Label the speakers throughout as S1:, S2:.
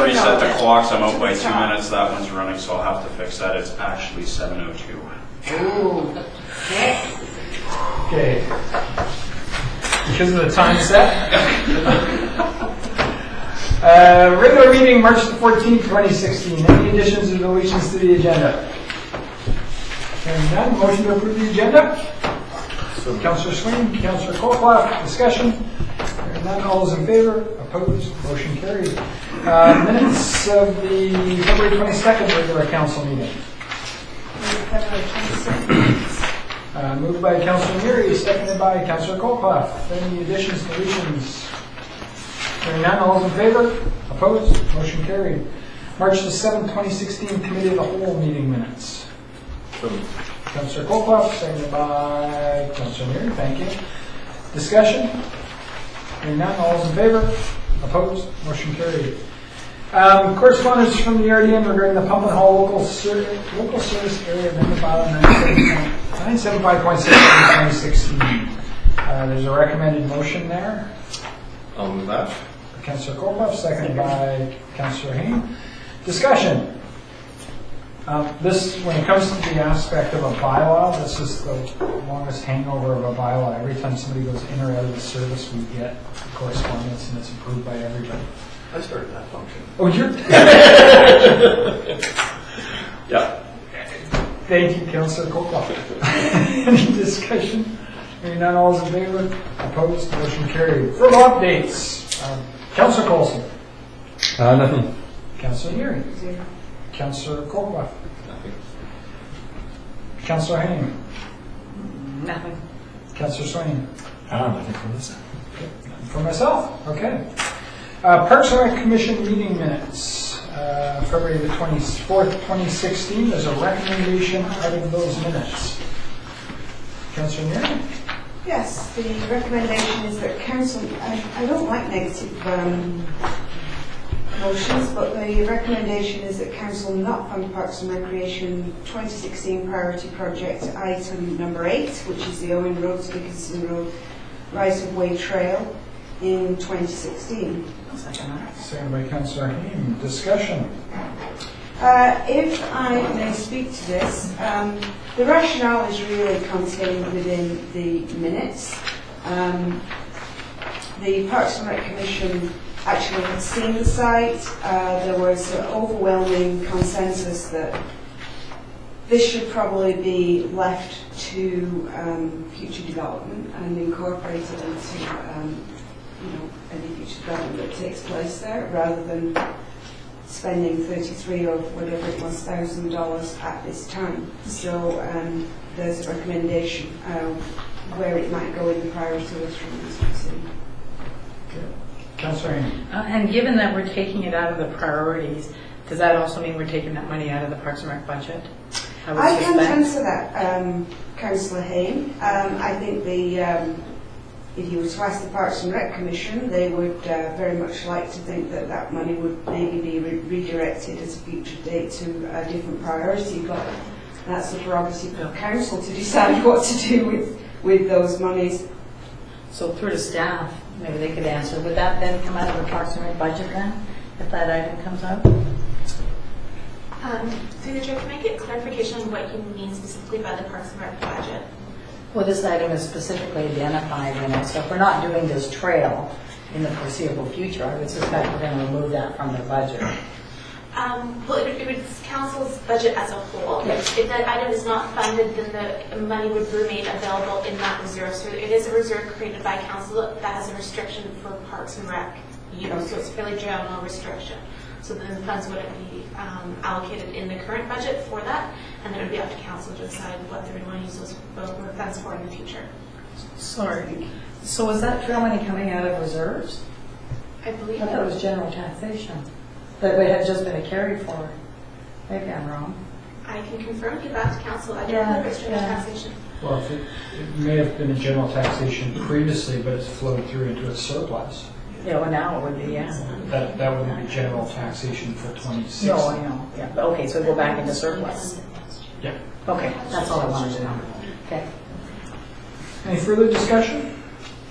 S1: reset the clocks. I'm out by 2 minutes. That one's running, so I'll have to fix that. It's actually 7:02.
S2: Ooh.
S3: Okay. Because of the time set. Regular meeting, March the 14th, 2016. Any additions or deletions to the agenda? Hearing none, motion to approve the agenda. So Councillor Swain, Councillor Colclough, discussion. Hearing none, all those in favor? Opposed? Motion carried. Minutes of the February 22nd regular council meeting.
S2: February 22nd.
S3: Moved by Councillor Neary, seconded by Councillor Colclough. Any additions, deletions? Hearing none, all those in favor? Opposed? Motion carried. March the 7th, 2016, Committee of the Whole meeting minutes. Councillor Colclough, seconded by Councillor Neary. Thank you. Discussion? Hearing none, all those in favor? Opposed? Motion carried. Correspondence from the RDM regarding the Pump and Hall local service area amendment bylaw 975.6 2016. There's a recommended motion there.
S4: I'll move that.
S3: Councillor Colclough, seconded by Councillor Hain. Discussion. This, when it comes to the aspect of a bylaw, this is the longest hangover of a bylaw. Every time somebody goes in or out of the service, we get correspondence, and it's approved by everybody.
S4: I started that function.
S3: Oh, you're...
S4: Yeah.
S3: Thank you, Councillor Colclough. Any discussion? Hearing none, all those in favor? Opposed? Motion carried. Further updates. Councillor Coulson.
S4: Nothing.
S3: Councillor Neary.
S2: Zero.
S3: Councillor Colclough.
S4: Nothing.
S3: Councillor Hain.
S2: Nothing.
S3: Councillor Swain.
S4: Nothing from this.
S3: For myself, okay. Parks and Rec Commission meeting minutes, February the 24th, 2016. There's a recommendation out of those minutes. Councillor Neary?
S2: Yes, the recommendation is that council, I don't like negative motions, but the recommendation is that council not fund Parks and Recreation 2016 priority project item number 8, which is the Owen Road to Dickinson Road right-of-way trail in 2016.
S3: Seconded by Councillor Hain. Discussion.
S2: If I may speak to this, the rationale is really contained within the minutes. The Parks and Rec Commission actually had seen the site. There was an overwhelming consensus that this should probably be left to future development and incorporated into any future development that takes place there, rather than spending $33 or whatever it was $1,000 at this time. So there's a recommendation where it might go in the priority list from this city.
S3: Councillor Hain.
S5: And given that we're taking it out of the priorities, does that also mean we're taking that money out of the Parks and Rec budget?
S2: I can't answer that, Councillor Hain. I think if you were to ask the Parks and Rec Commission, they would very much like to think that that money would maybe be redirected at a future date to a different priority, but that's the prerogative of council to decide what to do with those monies.
S5: So through the staff, maybe they could answer. Would that then come out of the Parks and Rec budget then, if that item comes out?
S6: Through the chair, can I get clarification on what you mean specifically by the Parks and Rec budget?
S5: Well, this item is specifically identified in it, so if we're not doing this trail in the foreseeable future, I would suspect we're going to remove that from the budget.
S6: Well, it would council's budget as a whole.
S5: Yes.
S6: If that item is not funded, then the money would remain available in that reserve. So it is a reserve created by council that has a restriction for Parks and Rec use, so it's a fairly general restriction. So then the funds wouldn't be allocated in the current budget for that, and then it would be up to council to decide what they would want to use those funds for in the future.
S5: Sorry. So is that trail money coming out of reserves?
S6: I believe
S5: I thought it was general taxation. That it had just been a carry forward. Maybe I'm wrong.
S6: I can confirm, get back to council. I don't know if it's general taxation.
S3: Well, it may have been a general taxation previously, but it's flowed through into a surplus.
S5: Yeah, well now it would be, yeah.
S3: That would be general taxation for 2016.
S5: No, I know. Yeah, but okay, so go back into surplus.
S3: Yeah.
S5: Okay, that's all I wanted to know. Okay.
S3: Any further discussion?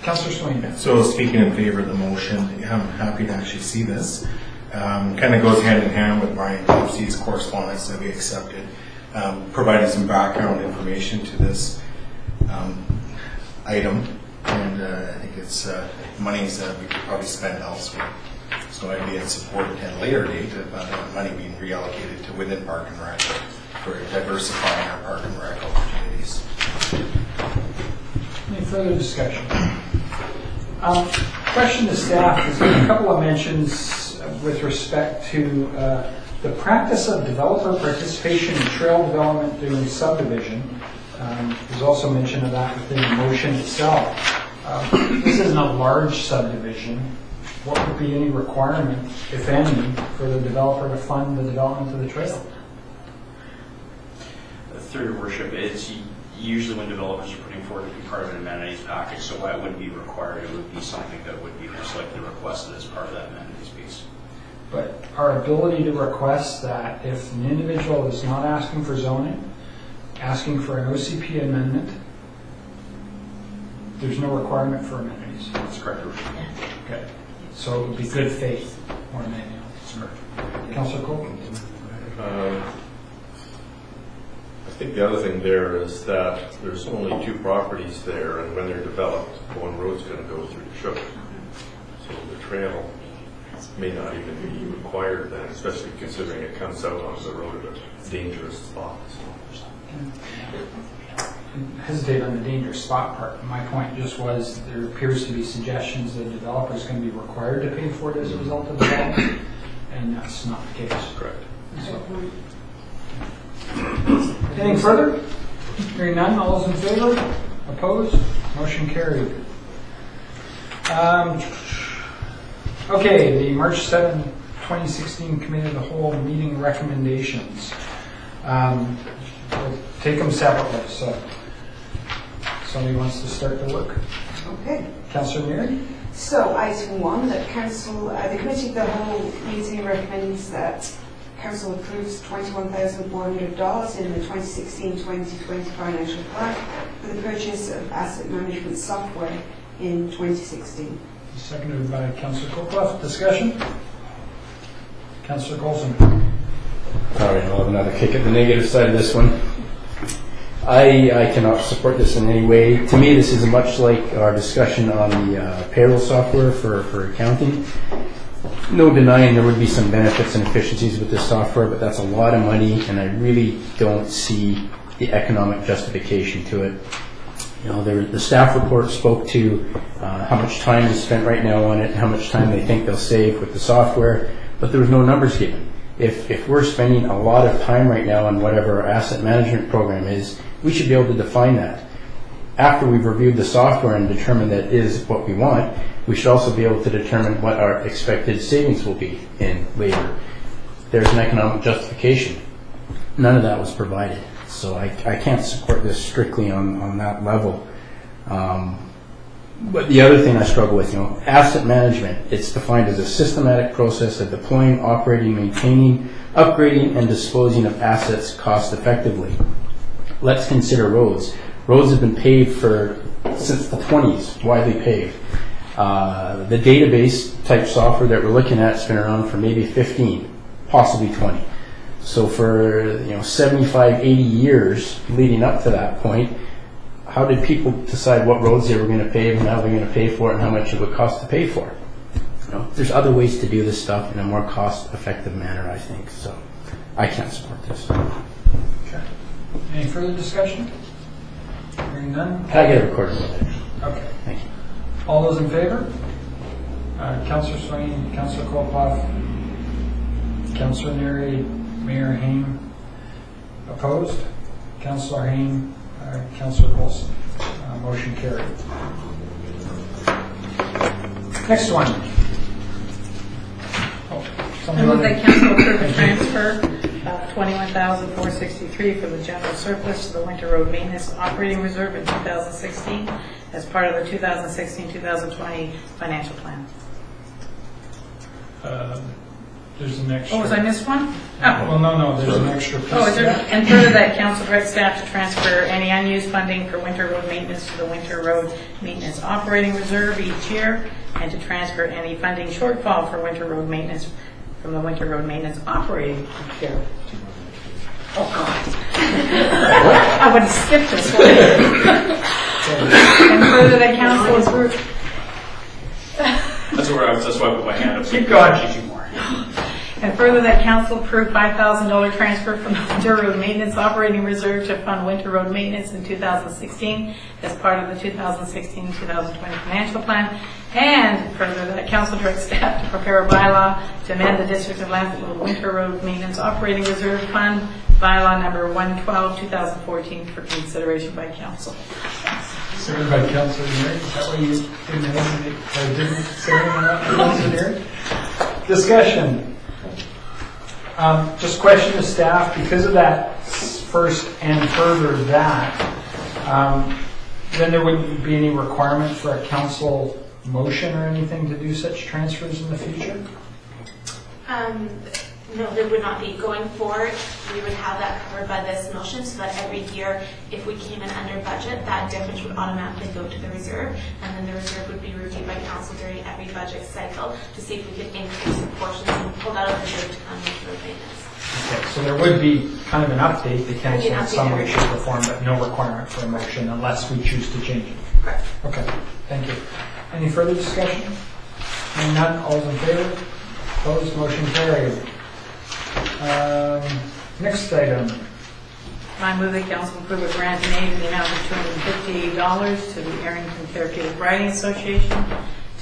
S3: Councillor Swain.
S4: So speaking in favor of the motion, I'm happy to actually see this.
S7: kind of goes hand in hand with Brian Dempsey's correspondence that we accepted, providing some background information to this item, and I think it's monies that we could probably spend elsewhere. So I'd be in support at a later date of money being reallocated to within Park and Rec for diversifying our Park and Rec opportunities.
S3: Any further discussion? Question to staff, there's been a couple of mentions with respect to the practice of developer participation in trail development during subdivision. There's also mention of that within the motion itself. This isn't a large subdivision. What would be any requirement, if any, for the developer to fund the development of the trail?
S1: Through your worship, it's usually when developers are putting forward to be part of an amenities package, so that wouldn't be required. It would be something that would be most likely requested as part of that amenities piece.
S3: But our ability to request that if an individual is not asking for zoning, asking for an OCP amendment, there's no requirement for amenities.
S1: That's correct, Your Worship.
S3: Okay. So it would be good faith more than anything else. Councillor Cole?
S8: I think the other thing there is that there's only 2 properties there, and when they're developed, one road's going to go through the Shook. So the trail may not even be required then, especially considering it comes out onto the road at a dangerous spot.
S3: Hesitate on the dangerous spot part. My point just was there appears to be suggestions that developers going to be required to pay for it as a result of development, and that's not the case.
S8: Correct.
S3: So, anything further? Hearing none, all those in favor? Opposed? Motion carried. Okay, the March 7, 2016 Committee of the Whole meeting recommendations. We'll take them separately, so somebody wants to start the work.
S2: Okay.
S3: Councillor Neary?
S2: So, item 1, that the Committee of the Whole meeting recommends that Council approves $21,400 in the 2016-2020 financial plan for the purchase of asset management software in 2016.
S3: Seconded by Councillor Copeland. Discussion? Councillor Colson.
S4: All right, I'll have another kick at the negative side of this one. I cannot support this in any way. To me, this is much like our discussion on the payroll software for accounting. No denying there would be some benefits and efficiencies with this software, but that's a lot of money, and I really don't see the economic justification to it. You know, the staff report spoke to how much time is spent right now on it, how much time they think they'll save with the software, but there was no numbers given. If we're spending a lot of time right now on whatever our asset management program is, we should be able to define that. After we've reviewed the software and determined that is what we want, we should also be able to determine what our expected savings will be in labor. There's an economic justification. None of that was provided. So I can't support this strictly on that level. But the other thing I struggle with, asset management, it's defined as a systematic process of deploying, operating, maintaining, upgrading, and disposing of assets cost effectively. Let's consider roads. Roads have been paved since the 20s, widely paved. The database type software that we're looking at has been around for maybe 15, possibly 20. So for 75, 80 years leading up to that point, how did people decide what roads they were going to pave and how they're going to pay for it and how much it would cost to pay for it? There's other ways to do this stuff in a more cost-effective manner, I think. So I can't support this.
S3: Okay. Any further discussion? Hearing none.
S4: Can I get a recording of it?
S3: Okay.
S4: Thank you.
S3: All those in favor? Councillor Swain, Councillor Kolpoff, Councillor Neary, Mayor Hain. Opposed? Councillor Hain, Councillor Colson. Motion carried. Next one.
S5: I move that council approve a transfer of $21,463 from the general surplus to the Winter Road Maintenance Operating Reserve in 2016 as part of the 2016-2020 financial plan.
S3: There's an extra.
S5: Oh, was I missed one?
S3: Well, no, there's an extra piece.
S5: Oh, is there? And further that council directs staff to transfer any unused funding for Winter Road maintenance to the Winter Road Maintenance Operating Reserve each year, and to transfer any funding shortfall for Winter Road maintenance from the Winter Road Maintenance Operating Reserve. Oh, God. I would have skipped this one. And further that council approve.
S1: That's why I put my hand up.
S3: Keep going.
S1: Actually, two more.
S5: And further that council approve $5,000 transfer from the Winter Road Maintenance Operating Reserve to fund Winter Road Maintenance in 2016 as part of the 2016-2020 financial plan. And further that council directs staff to prepare a bylaw to amend the District of Landsville Winter Road Maintenance Operating Reserve Fund, bylaw number 112-2014 for consideration by council.
S3: Seconded by Councilor Neary. Is that what you didn't say anything on that, Councilor Neary? Discussion. Just question to staff, because of that first and further that, then there wouldn't be any requirement for a council motion or anything to do such transfers in the future?
S6: No, there would not be. Going forward, we would have that covered by this motion so that every year, if we came in under budget, that difference would automatically go to the reserve, and then the reserve would be reviewed by council during every budget cycle to see if we could increase the portions and pull that out of the reserve to fund winter road maintenance.
S3: Okay, so there would be kind of an update to council in some way,
S6: every
S3: shape, or form, but no requirement for a motion unless we choose to change it.
S6: Correct.
S3: Okay, thank you. Any further discussion? Hearing none, all's in favor? Opposed, motion carried. Next item.
S5: I move that council approve a grant in aid in the amount of $258 to the Arrington Therapeutic Writing Association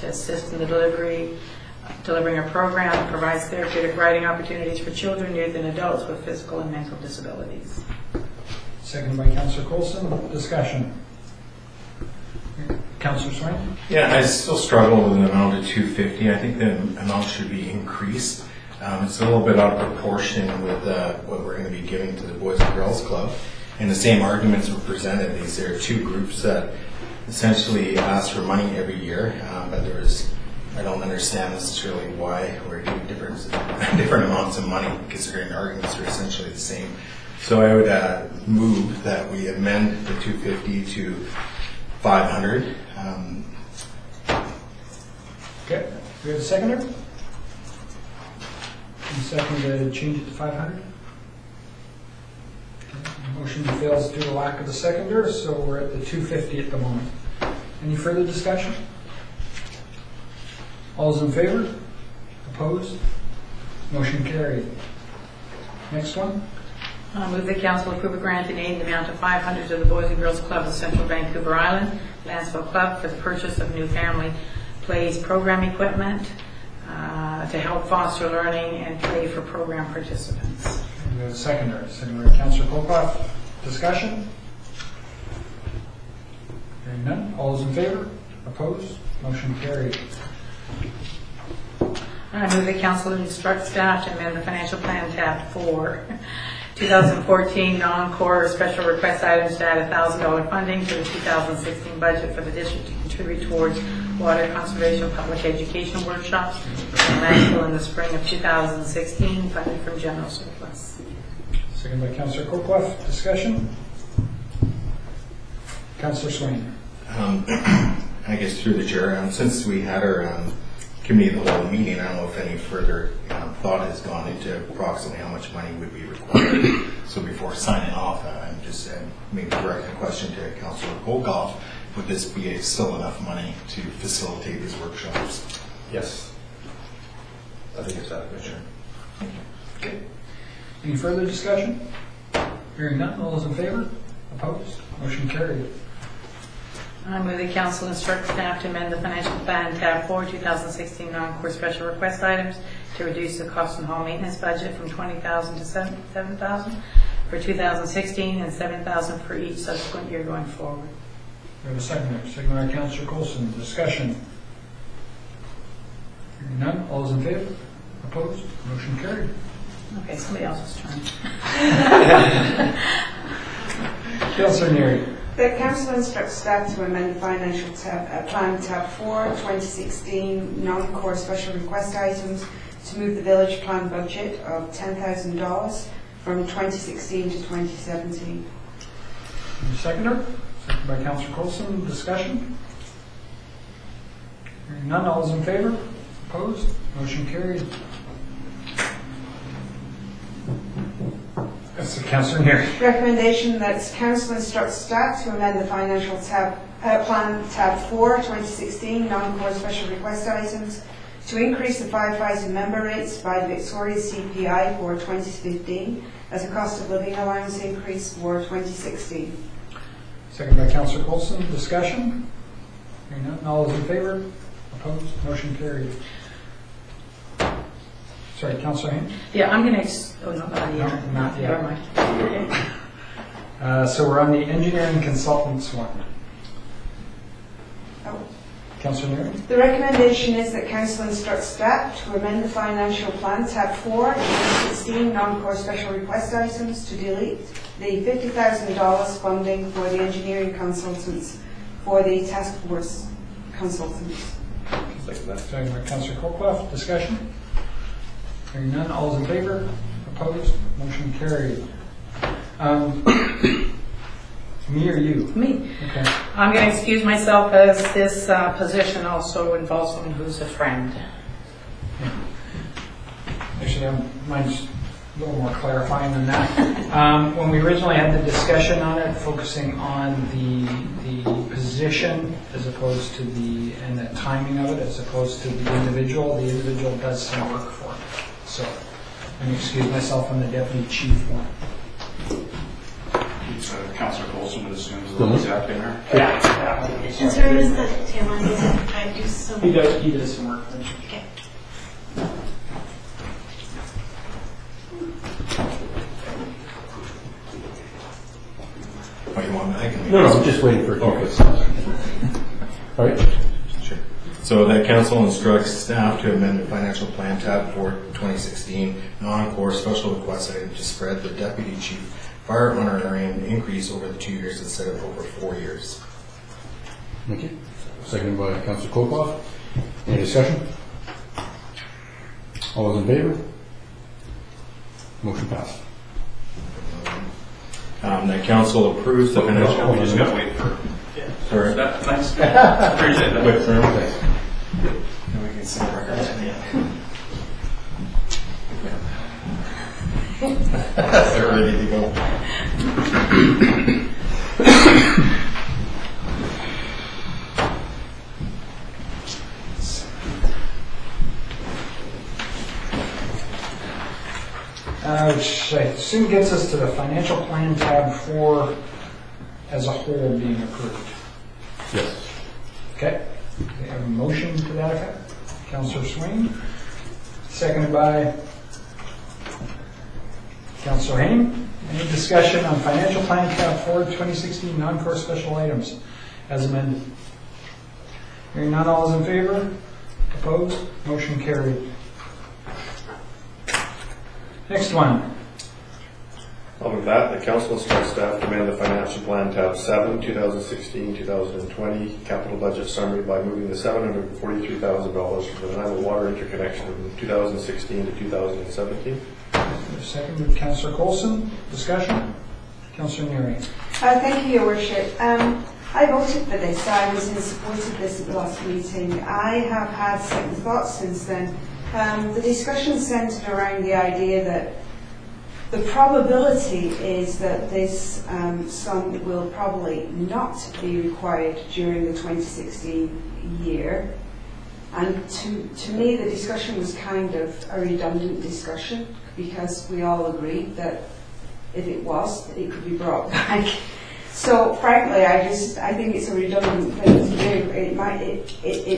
S5: to assist in the delivering a program that provides therapeutic writing opportunities for children, youth, and adults with physical and mental disabilities.
S3: Seconded by Councillor Coulson. Discussion. Councillor Swain?
S7: Yeah, I still struggle with an amount of $250. I think the amount should be increased. It's a little bit out of proportion with what we're going to be giving to the Boys and Girls Club. And the same arguments were presented. These are two groups that essentially ask for money every year, but I don't understand necessarily why we're giving different amounts of money, considering the arguments are essentially the same. So I would move that we amend the $250 to $500.
S3: Okay, we have a seconder? And second to change it to 500? Okay. Motion fails due to lack of a seconder, so we're at the 250 at the moment. Any further discussion? All's in favor? Opposed? Motion carried. Next one.
S5: I move that council approve a grant in aid in the amount of $500 to the Boys and Girls Club of Central Vancouver Island, Landsville Club, for the purchase of new family plays program equipment to help foster learning and play for program participants.
S3: We have a seconder. Seconded by Councillor Kolkoff. Discussion? Hearing none. All those in favor? Opposed? Motion carried.
S5: I move that council instruct staff to amend the financial plan tab 4, 2014 non-core special request items to add $1,000 funding to the 2016 budget for the district to contribute towards water conservation public education workshops in Landsville in the spring of 2016, funded from general surplus.
S3: Second by Councillor Kolkoff. Discussion? Councillor Swain.
S7: I guess through the chair, since we had our committee of the whole meeting, I don't know if any further thought has gone into approximately how much money would be required. So before signing off, I'm just maybe direct a question to Councillor Kolkoff. Would this be still enough money to facilitate these workshops?
S8: Yes. I think it's adequate.
S7: Sure.
S3: Okay. Any further discussion? Hearing none. All those in favor? Opposed? Motion carried.
S5: I move that council instruct staff to amend the financial plan tab 4, 2016 non-core special request items to reduce the cost and hall maintenance budget from $20,000 to $7,000 for 2016 and $7,000 for each subsequent year going forward.
S3: We have a seconder. Seconded by Councillor Coulson. Discussion? Hearing none. All those in favor? Opposed? Motion carried.
S5: Okay, somebody else's turn.
S3: Councillor Neary.
S2: The council instructs staff to amend the financial plan tab 4, 2016 non-core special request items to move the village plan budget of $10,000 from 2016 to 2017.
S3: Seconder. Seconded by Councillor Coulson. Discussion? Hearing none. All those in favor? Opposed? Motion carried. So Councillor Neary.
S2: Recommendation that council instructs staff to amend the financial plan tab 4, 2016, non-core special request items to increase the firefighting member rates by the Victoria CPI for 2015 as a cost of living allowance increase for 2016.
S3: Second by Councillor Coulson. Discussion? Hearing none. All those in favor? Opposed? Motion carried. Sorry, Councillor Hain?
S5: Yeah, I'm going to, oh, no, not
S3: No,
S5: yet.
S3: not yet.
S5: Never mind. Okay.
S3: So we're on the engineering consultants one.
S2: Oh.
S3: Councillor Neary?
S2: The recommendation is that council instructs staff to amend the financial plan tab 4, 2016, non-core special request items to delete the $50,000 funding for the engineering consultants for the task force consultants.
S3: Second by Councillor Colclough. Discussion? Hearing none. All those in favor? Opposed? Motion carried. Me or you?
S5: Me.
S3: Okay.
S5: I'm going to excuse myself as this position also involves someone who's a friend.
S3: Actually, mine's a little more clarifying than that. When we originally had the discussion on it, focusing on the position as opposed to the timing of it, as opposed to the individual does some work for me. So I'm going to excuse myself on the deputy chief one.
S1: Councillor Coulson would assume is the exact in there.
S3: Yeah.
S6: And so is the tail end, is it, I do some.
S3: He does some work for me.
S6: Okay.
S7: What you want, I can.
S4: No, I'm just waiting for a few quick. All right.
S7: Sure. So that council instructs staff to amend the financial plan tab for 2016 non-core special request item to spread the deputy chief fire honorarium increase over the 2 years instead of over 4 years.
S4: Thank you. Seconded by Councillor Colclough. Any discussion? All those in favor? Motion passed.
S7: That council approves the financial.
S1: We just got to wait for.
S7: Sorry.
S1: Thanks. Appreciate that.
S7: Wait for him.
S4: Thanks.
S7: And we can see the records. They're ready to go.
S3: Which I assume gets us to the financial plan tab 4 as a whole being approved.
S4: Yes.
S3: Okay. We have a motion to that effect. Councillor Swain, seconded by Councillor Hain. Any discussion on financial plan tab 4 2016 non-core special items as amended? Hearing none, all is in favor? Opposed? Motion carried. Next one.
S8: I'll move that. The council instructs staff to amend the financial plan tab 7, 2016-2020 capital budget summary by moving the $743,000 from the Nanaimo water interconnection from 2016 to 2017.
S3: Second with Councillor Coulson. Discussion? Councillor Neary.
S2: Thank you, Your Worship. I voted for this. I was in support of this at the last meeting. I have had second thoughts since then. The discussion centred around the idea that the probability is that this sum will probably not be required during the 2016 year. And to me, the discussion was kind of a redundant discussion because we all agreed that if it was, it could be brought back. So frankly, I think it's a redundant thing to do. It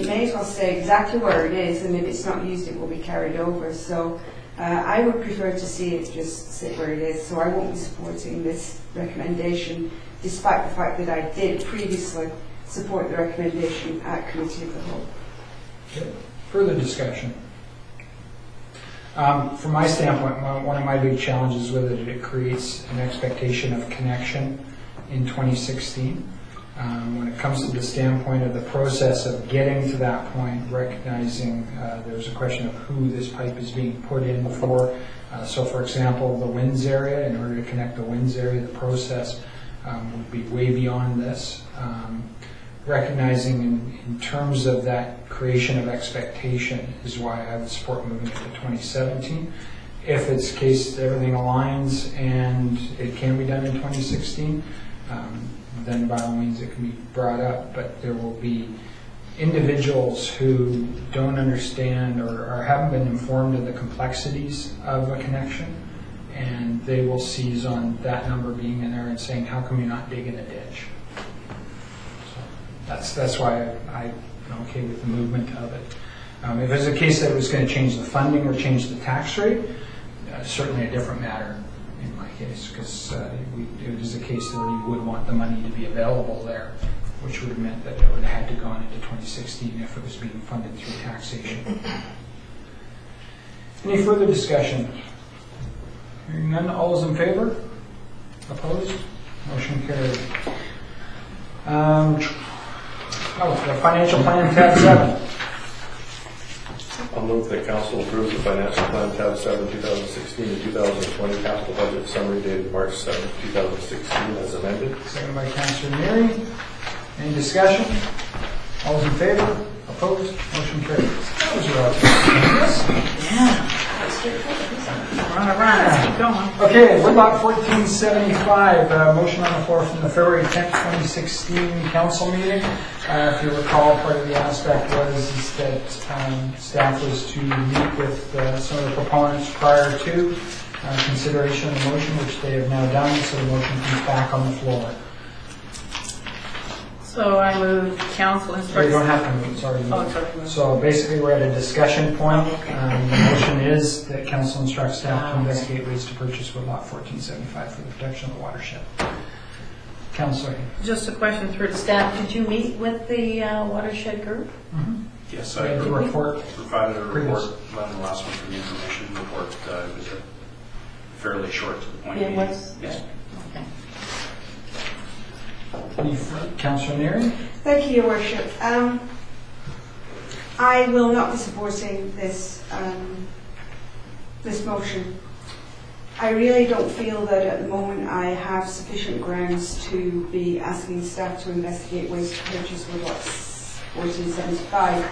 S2: may as well stay exactly where it is, and if it's not used, it will be carried over. So I would prefer to see it just sit where it is. So I won't be supporting this recommendation, despite the fact that I did previously support the recommendation at Committee of the Whole.
S3: Okay. Further discussion. From my standpoint, one of my big challenges with it, it creates an expectation of connection in 2016. When it comes to the standpoint of the process of getting to that point, recognizing there's a question of who this pipe is being put in for. So for example, the winds area, in order to connect the winds area, the process would be way beyond this. Recognizing in terms of that creation of expectation is why I would support moving it to 2017. If it's the case that everything aligns and it can be done in 2016, then by all means it can be brought up. But there will be individuals who don't understand or haven't been informed of the complexities of a connection, and they will seize on that number being in there and saying, how come you're not digging a ditch? So that's why I'm okay with the movement of it. If it's a case that it was going to change the funding or change the tax rate, certainly a different matter in my case, because it is a case where you would want the money to be available there, which would have meant that it would have had to go on into 2016 if it was being funded through taxation. Any further discussion? Hearing none, all those in favor? Opposed? Motion carried. The financial plan, tab 7.
S8: I'll move that council approves the financial plan tab 7, 2016 to 2020 capital budget summary dated March 7, 2016 as amended.
S3: Seconded by Councillor Neary. Any discussion? All those in favor? Opposed? Motion carried. That was your
S5: Yeah. Let's keep going.
S3: Okay, Woodlot 1475, motion on the floor from the February 10th, 2016 council meeting. If you recall, part of the aspect was that staff was to meet with some of the proponents prior to consideration of the motion, which they have now done, so the motion comes back on the floor.
S5: So I move council instructs.
S3: You don't have to move, sorry.
S5: Oh, sorry.
S3: So basically, we're at a discussion point. The motion is that council instructs staff to investigate ways to purchase Woodlot 1475 for the protection of the watershed. Councillor.
S5: Just a question through to staff. Did you meet with the watershed group?
S1: Yes,
S3: I had the report.
S1: provided a report on the last one for the information report. It was fairly short to the point.
S5: It was?
S1: Yes.
S5: Okay.
S3: Councillor Neary?
S2: Thank you, Your Worship. I will not be supporting this this motion. I really don't feel that at the moment I have sufficient grounds to be asking staff to investigate ways to purchase Woodlots 1475.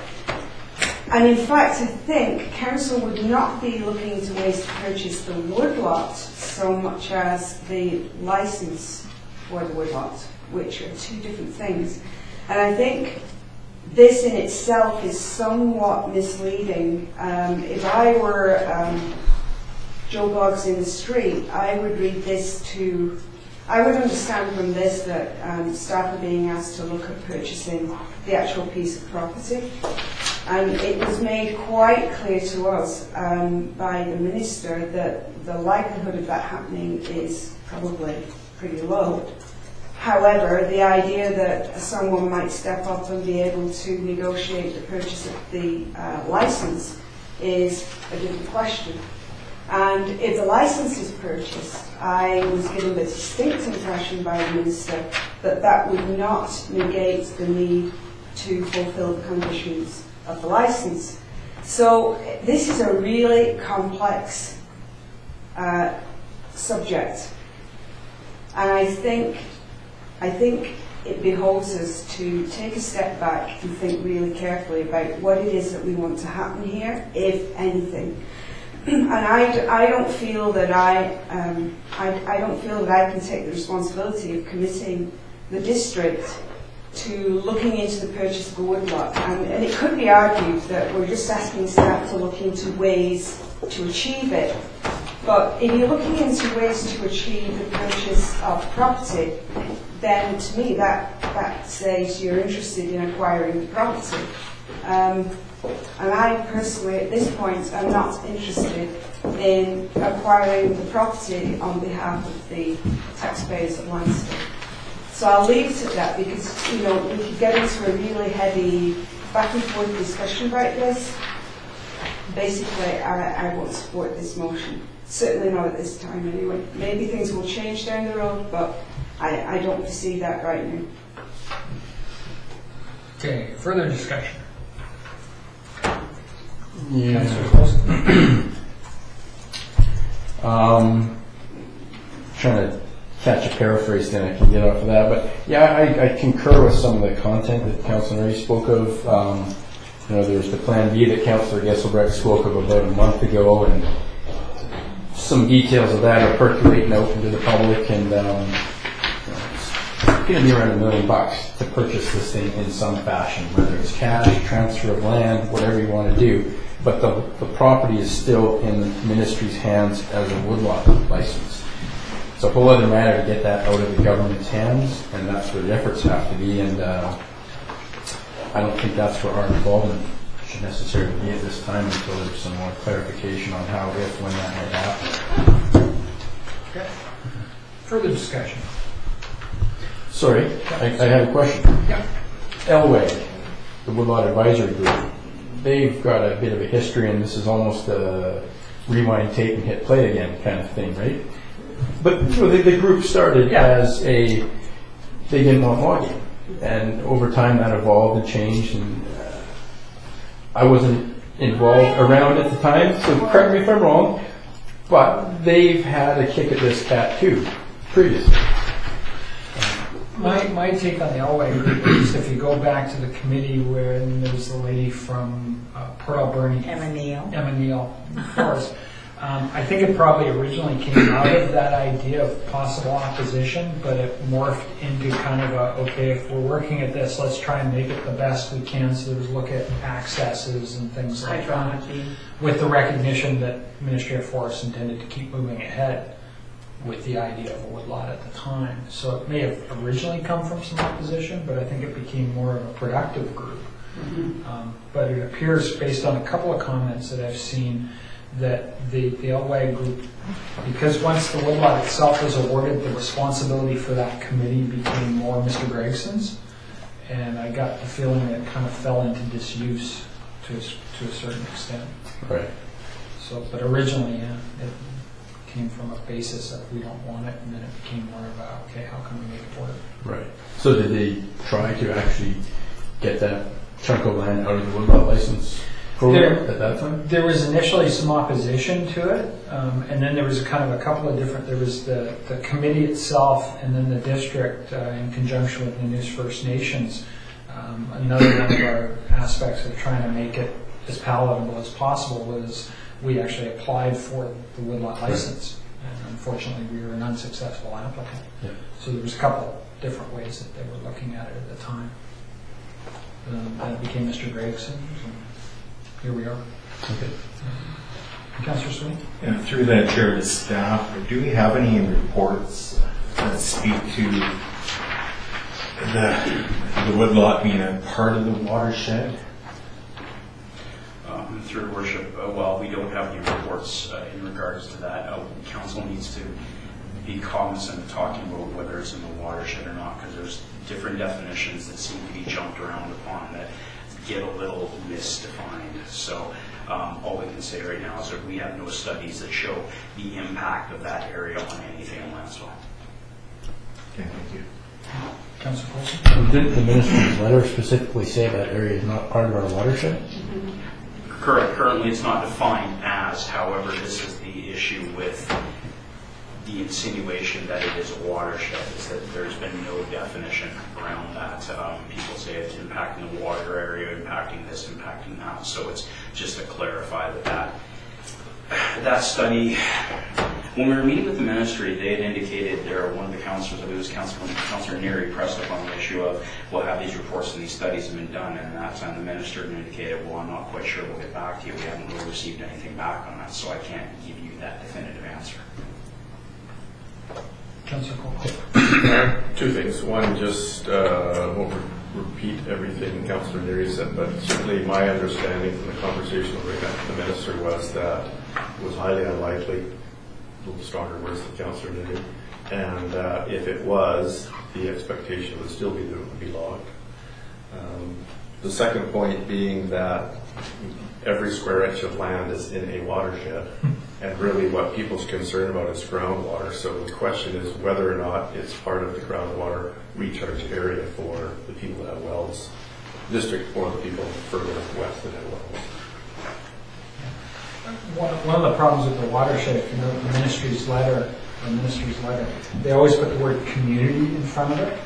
S2: And in fact, I think council would not be looking into ways to purchase the woodlot so much as the license for the woodlot, which are two different things. And I think this in itself is somewhat misleading. If I were Joe Boggs in the street, I would read this to, I would understand from this that staff are being asked to look at purchasing the actual piece of property. And it was made quite clear to us by the minister that the likelihood of that happening is probably pretty low. However, the idea that someone might step up and be able to negotiate the purchase of the license is a different question. And if the license is purchased, I was given the distinct impression by the minister that that would not negate the need to fulfill the conditions of the license. So this is a really complex subject. And I think it behoves us to take a step back and think really carefully about what it is that we want to happen here, if anything. And I don't feel that I don't feel that I can take the responsibility of committing the district to looking into the purchase of a woodlot. And it could be argued that we're just asking staff to look into ways to achieve it. But if you're looking into ways to achieve the purchase of property, then to me that says you're interested in acquiring the property. And I personally, at this point, am not interested in acquiring the property on behalf of the taxpayers of Leinster. So I'll leave it at that because, you know, we could get into a really heavy back and forth discussion about this. Basically, I won't support this motion. Certainly not at this time anyway. Maybe things will change down the road, but I don't foresee that right now.
S3: Okay, further discussion.
S4: Yeah.
S3: Councillor Colson?
S4: Trying to catch a paraphrase, then I can get off of that. But yeah, I concur with some of the content that Councillor Ray spoke of. There was the Plan B that Councillor Gesselbrecht spoke of about a month ago, and some details of that are percolating out into the public, and it's going to be around $1 million to purchase this thing in some fashion, whether it's cash, transfer of land, whatever you want to do. But the property is still in the ministry's hands as a woodlot license. It's a whole other matter to get that out of the government's hands, and that's where the efforts have to be. And I don't think that's where our involvement should necessarily be at this time until there's some more clarification on how, if, when that might happen.
S3: Okay. Further discussion?
S4: Sorry, I have a question.
S3: Yeah.
S4: Elway, the Woodlot Advisory Group, they've got a bit of a history, and this is almost a rewind tape and hit play again kind of thing, right? But the group started as they didn't want logging, and over time that evolved and changed, and I wasn't involved around at the time, so correct me if I'm wrong, but they've had a kick at this cat too, previously.
S3: My take on the Elway group is if you go back to the committee where there was the lady from Port Alberni,
S5: Emma
S3: Neal, of course. I think it probably originally came out of that idea of possible opposition, but it morphed into kind of okay, if we're working at this, let's try and make it the best we can. So there's look at accesses and things like that, with the recognition that Ministry of Forests intended to keep moving ahead with the idea of a woodlot at the time. So it may have originally come from some opposition, but I think it became more of a productive group. But it appears, based on a couple of comments that I've seen, that the Elway group, because once the woodlot itself was awarded, the responsibility for that committee became more Mr. Gregson's, and I got the feeling that it kind of fell into disuse to a certain extent.
S4: Right.
S3: So, but originally, it came from a basis of we don't want it, and then it became more of a, okay, how can we make it work?
S4: Right. So did they try to actually get that chunk of land out of the woodlot license program at that time? There
S3: was initially some opposition to it, and then there was kind of a couple of different, there was the committee itself, and then the district in conjunction with the News First Nations. Another one of our aspects of trying to make it as palatable as possible was we actually applied for the woodlot license, and unfortunately we were an unsuccessful applicant.
S4: Yeah.
S3: So there was a couple different ways that they were looking at it at the time. Then it became Mr. Gregson, and here we are.
S4: Okay.
S3: Councillor Sweeney?
S7: And through that, Chair, to staff, do we have any reports that speak to the woodlot being a part of the watershed?
S1: Through worship, well, we don't have any reports in regards to that. Council needs to be cognizant of talking about whether it's in the watershed or not, because there's different definitions that seem to be jumped around upon that get a little misdefined. So all we can say right now is that we have no studies that show the impact of that area on anything in Lansdale.
S7: Okay, thank you.
S3: Councillor Colson?
S4: Didn't the minister's letter specifically say that area is not part of our watershed?
S1: Currently, it's not defined as. However, this is the issue with the insinuation that it is a watershed, is that there's been no definition around that. People say it's impacting the water area, impacting this, impacting that. So it's just to clarify that study. When we were meeting with the ministry, they had indicated, one of the councillors, I believe it was Councillor Neary, pressed up on the issue of, well, have these reports and these studies have been done? And at that time, the minister indicated, well, I'm not quite sure, we'll get back to you. We haven't really received anything back on that, so I can't give you that definitive answer.
S3: Councillor Colson?
S8: Two things. One, just won't repeat everything Councillor Neary said, but certainly my understanding from the conversation with the minister was that it was highly unlikely, a little stronger words than Councillor Neary, and if it was, the expectation would still be that it would be logged. The second point being that every square inch of land is in a watershed, and really what people's concerned about is groundwater. So the question is whether or not it's part of the groundwater recharge area for the people that have wells, district or the people further west that have wells.
S3: One of the problems with the watershed, if you know the ministry's letter, they always put the word community in front of it.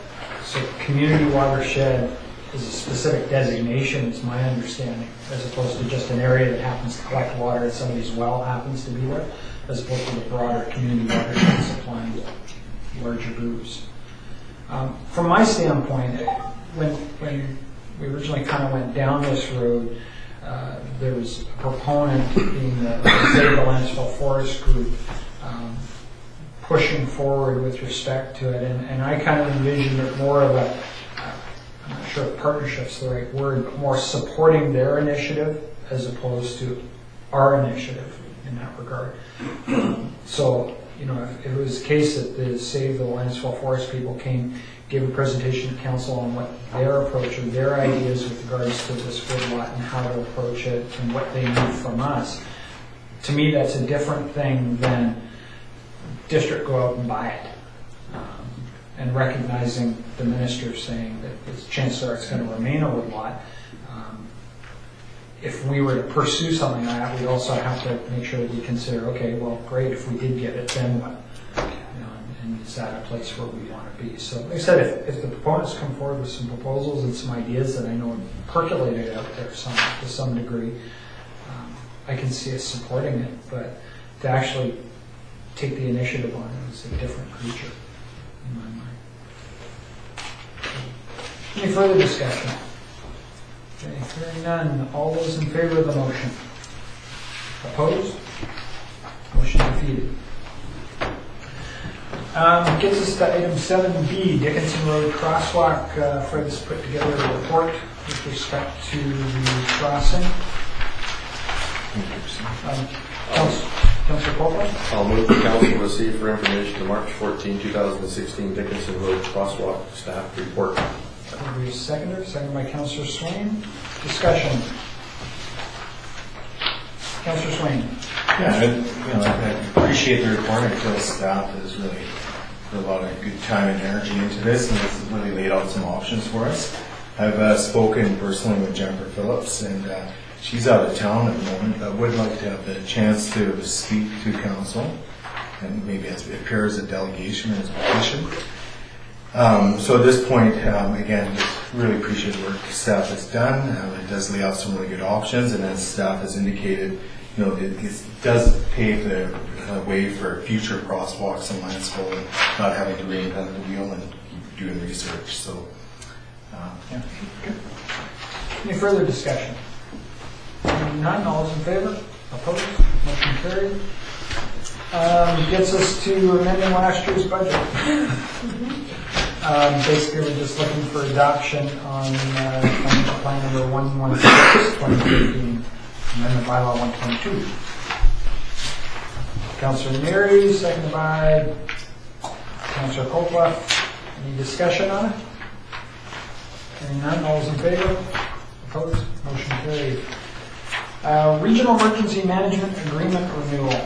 S3: So community watershed is a specific designation, it's my understanding, as opposed to just an area that happens to collect water and somebody's well happens to be there. as opposed to the broader community watershed supplying larger groups. From my standpoint, when we originally kind of went down this road, there was a proponent being the Save the Lanceville Forest Group pushing forward with respect to it, and I kind of envisioned it more of a, I'm not sure if partnership's the right word, but more supporting their initiative as opposed to our initiative in that regard. So, you know, if it was the case that the Save the Lanceville Forest people gave a presentation to council on what their approach or their ideas with regards to this woodlot and how to approach it and what they need from us, to me that's a different thing than district go out and buy it. And recognizing the minister saying that the chances are it's going to remain a woodlot. If we were to pursue something like that, we'd also have to make sure that we consider, okay, well, great, if we did get it, then what? You know, and is that a place where we want to be? So, like I said, if the proponents come forward with some proposals and some ideas that I know have percolated out there to some degree, I can see us supporting it, but to actually take the initiative on it is a different creature in my mind. Any further discussion? Okay, hearing none. All those in favor of the motion? Opposed? Motion defeated. Gets us to item 7B, Dickinson Road Crosswalk. Fred has put together a report with respect to the crossing. Councillor Copeland?
S8: I'll move the council receive for information the March 14, 2016 Dickinson Road Crosswalk staff report.
S3: Will be a seconder, seconded by Councillor Swain. Discussion. Councillor Swain.
S7: Yeah, I appreciate the report. I feel staff has really put a lot of good time and energy into this, and it's really laid out some options for us. I've spoken personally with Jennifer Phillips, and she's out of town at the moment. I would like to have the chance to speak to council, and maybe appear as a delegation or as a petition. So at this point, again, just really appreciate the work staff has done. It does lay out some really good options, and as staff has indicated, you know, it does pave the way for future crosswalks in Lanceville and not having to reinvent the wheel and keep doing research. So, yeah. Good.
S3: Any further discussion? Hearing none, all those in favor? Opposed? Motion carried. Gets us to amending last year's budget. Basically, we're just looking for adoption on financial plan number 116, 2015, amendment bylaw 122. Councillor Neary, seconded by Councillor Copla. Any discussion on it? Hearing none, all those in favor? Opposed? Motion carried. Regional Emergency Management Agreement renewal.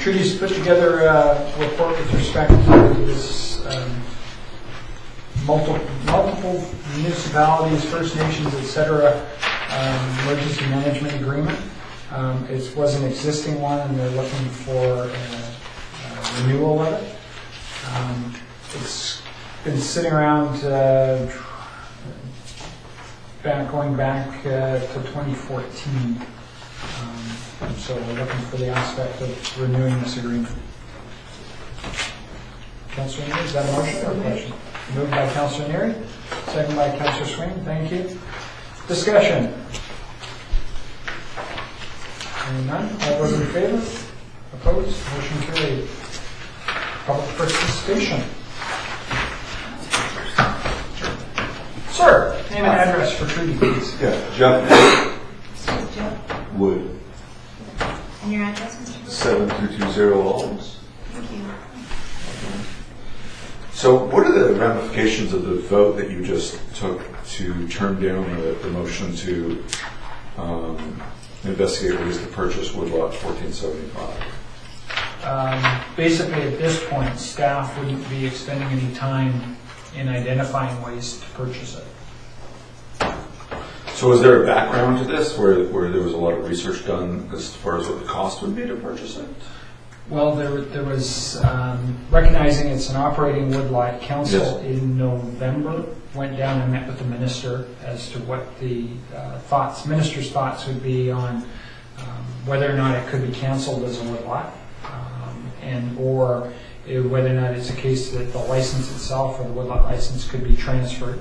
S3: Trudy's put together a report with respect to this multiple municipalities, First Nations, etc. Emergency Management Agreement. It was an existing one, and they're looking for a renewal of it. It's been sitting around going back to 2014. So we're looking for the aspect of renewing this agreement. Councillor Neary, is that a motion or a question? Moved by Councillor Neary, second by Councillor Swain. Thank you. Discussion. Hearing none. All those in favor? Opposed? Motion carried. Public participation. Sir, name and address for Trudy, please.
S9: Yeah, Jeff Wood.
S6: And your address, Mr.
S9: 7220 Alms.
S6: Thank you.
S9: So what are the ramifications of the vote that you just took to turn down the motion to investigate ways to purchase Woodlot 1475?
S3: Basically, at this point, staff wouldn't be expending any time in identifying ways to purchase it.
S9: So is there a background to this where there was a lot of research done as far as what the cost would be to purchase it?
S3: Well, there was, recognizing it's an operating woodlot, council
S9: Yes.
S3: in November went down and met with the minister as to what the minister's thoughts would be on whether or not it could be canceled as a woodlot, or whether or not it's a case that the license itself or the woodlot license could be transferred.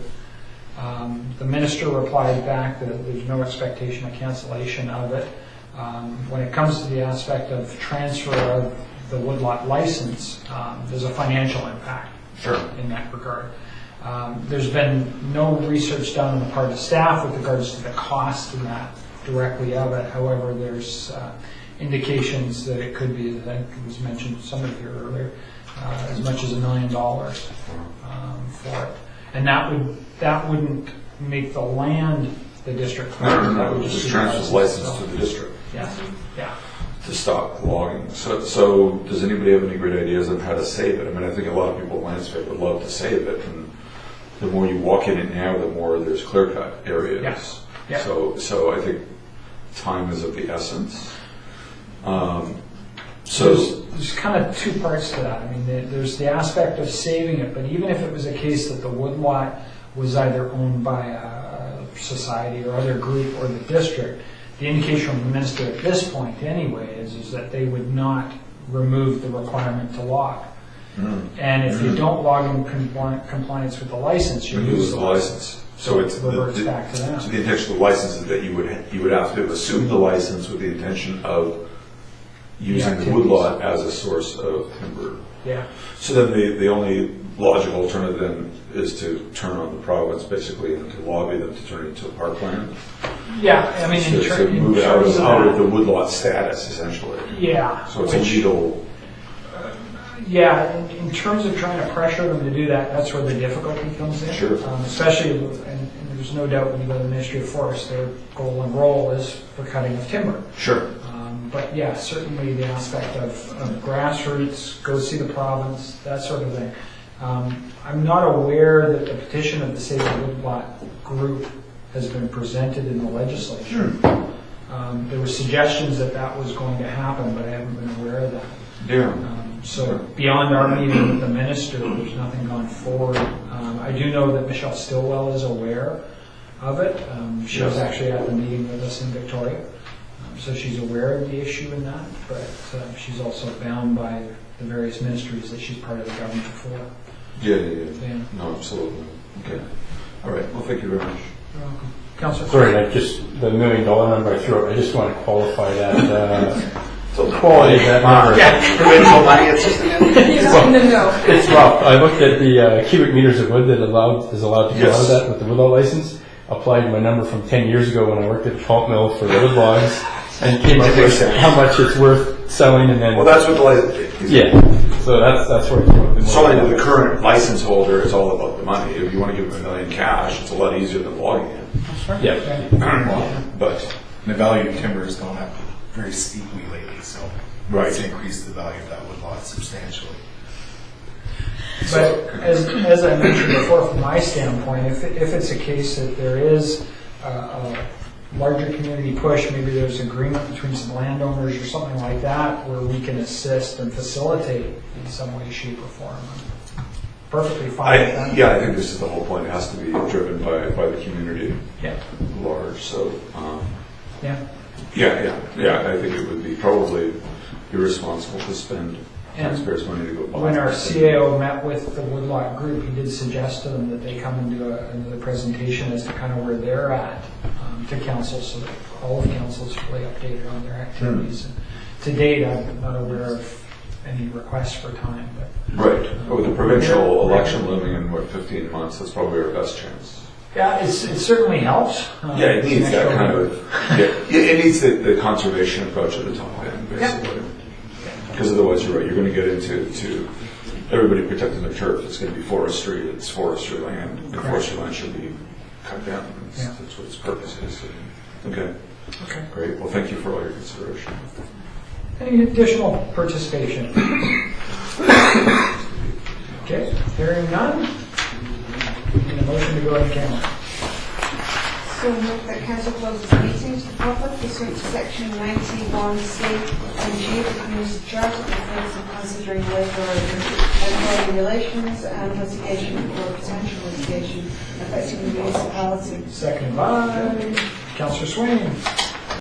S3: The minister replied back that there's no expectation of cancellation of it. When it comes to the aspect of transfer of the woodlot license, there's a financial impact in that regard. There's been no research done on the part of staff with regards to the cost and that directly of it. However, there's indications that it could be, I think it was mentioned somebody here earlier, as much as $1 million for it. And that wouldn't make the land the district.
S9: No, just transfer the license to the district.
S3: Yes, yeah.
S9: To stop logging. So does anybody have any great ideas on how to save it? I mean, I think a lot of people at Landscape would love to save it, and the more you walk in it now, the more there's clear-cut areas.
S3: Yes. Yeah.
S9: So I think time is of the essence.
S3: There's kind of two parts to that. I mean, there's the aspect of saving it, but even if it was a case that the woodlot was either owned by a society or other group or the district, the indication from the minister at this point anyway is that they would not remove the requirement to log. And if you don't log in compliance with the license, you lose the license.
S9: So it
S3: reverts back to them.
S9: So the intention of the license is that you would have to assume the license with the intention of using the woodlot as a source of timber.
S3: Yeah.
S9: So then the only logical alternative then is to turn on the province basically and to lobby them to turn it into a parkland.
S3: Yeah, I mean,
S9: to move it out of the woodlot status essentially.
S3: Yeah.
S9: So it's a legal.
S3: Yeah, in terms of trying to pressure them to do that, that's where the difficulty comes in.
S9: Sure.
S3: Especially, and there's no doubt when you go to the Ministry of Forest, their goal and role is for cutting of timber.
S9: Sure.
S3: But yeah, certainly the aspect of grassroots, go see the province, that sort of thing. I'm not aware that the petition of the Save the Woodlot group has been presented in the legislature. There were suggestions that was going to happen, but I haven't been aware of that.
S9: Yeah.
S3: So beyond our meeting with the minister, there's nothing gone forward. I do know that Michelle Stillwell is aware of it. She was actually at the meeting with us in Victoria. So she's aware of the issue in that, but she's also bound by the various ministries that she's part of the government for.
S9: Yeah. No, absolutely. Okay. All right. Well, thank you very much.
S3: You're welcome. Councillor.
S4: Sorry, the $1 million number I threw out, I just want to qualify that. The quality of that number.
S7: Yeah, provincial money, it's just
S4: It's rough. I looked at the cubic meters of wood that is allowed to come out of that with the woodlot license. Applied my number from 10 years ago when I worked at the pulp mill for wood logs, and came up with how much it's worth selling, and then.
S9: Well, that's what the license.
S4: Yeah. So that's where it's going.
S9: Selling to the current license holder is all about the money. If you want to give them $1 million cash, it's a lot easier than logging it.
S4: Yeah.
S9: But
S7: the value of timber has gone up very steeply lately, so it's increased the value of that woodlot substantially.
S3: But as I mentioned before, from my standpoint, if it's a case that there is a larger community push, maybe there's agreement between some landowners or something like that, where we can assist and facilitate in some way, shape, or form. I'm perfectly fine with that.
S9: Yeah, I think this is the whole point. It has to be driven by the community
S3: at
S9: large. So
S3: yeah,
S9: I think it would be probably irresponsible to spend taxpayers' money to go buy.
S3: When our CAO met with the Woodlot group, he did suggest to them that they come and do another presentation as to kind of where they're at to council, so that all of council is fully updated on their activities. And to date, I'm not aware of any requests for time.
S9: But with the provincial election looming in 15 months, that's probably our best chance.
S3: Yeah, it certainly helps.
S9: It needs that kind of. It needs the conservation approach at the top end, basically. Because otherwise, you're right. You're going to get into everybody protecting their turf. It's going to be forestry. It's forestry land, and forestry land should be cut down. That's what its purpose is. Okay. Great. Well, thank you for all your consideration.
S3: Any additional participation? Okay. Hearing none. Need a motion to go in camera.
S2: So move that council closes the meeting to the public pursuant to section 91C and G of the Community Charter for the purpose of considering labour and employee relations and litigation or potential litigation affecting the municipality.
S3: Second by Councillor Swain.